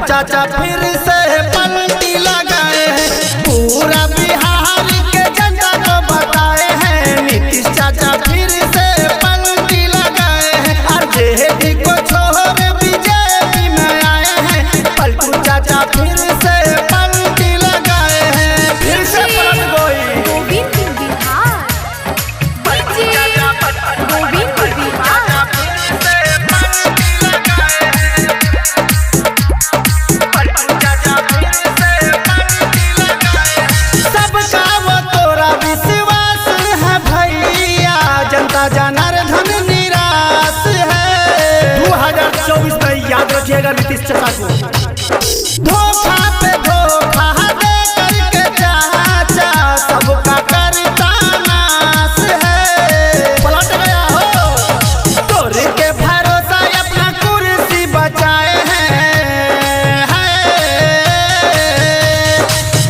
चाचा फिर से पलटी लगाए हैं, पूरा बिहार के जनता को बताए हैं। नीतीश चाचा फिर से पलटी लगाए हैं, आरजेडी को छोड़ बीजेपी में आए हैं। पलटू चाचा फिर से पलटी लगाए हैं, फिर से पलट गई गोविंद बिहार, गोविंद बिहार। जनार्दन निराश है। 2024 में याद रखिएगा नीतीश चाचा को। धोखा पे धोखा दे करके चाचा सबका करता नाश है। पलट गया हो तोरे के भरोसा अपना कुर्सी बचाए हैं।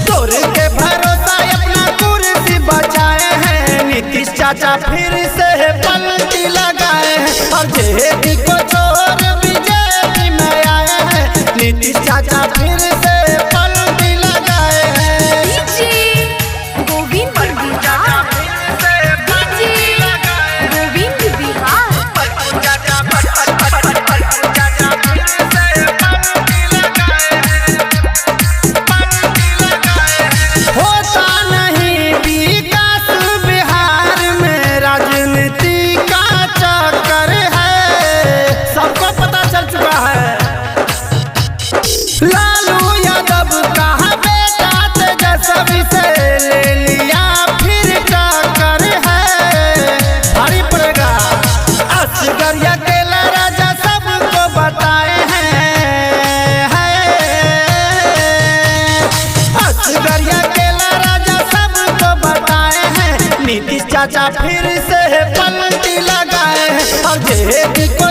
तोरे के भरोसा अपना कुर्सी बचाए हैं। नीतीश चाचा फिर से पलटी लगाए हैं, और जेडी को छोड़ बीजेपी में आए हैं। नीतीश चाचा फिर से पलटी लगाए हैं। गोविंद बिहार, गोविंद बिहार। होता नहीं विकास बिहार में, राजनीति का चक्कर है, सबको पता चल चुका है। लालू यादव का बेटा तेजस्वी से ले लिया फिर टक्कर है, भारी पड़ेगा। असगर अकेला राजा सबको बताए हैं। असगर अकेला राजा सबको बताए हैं। नीतीश चाचा फिर से पलटी लगाए हैं, और जेडी को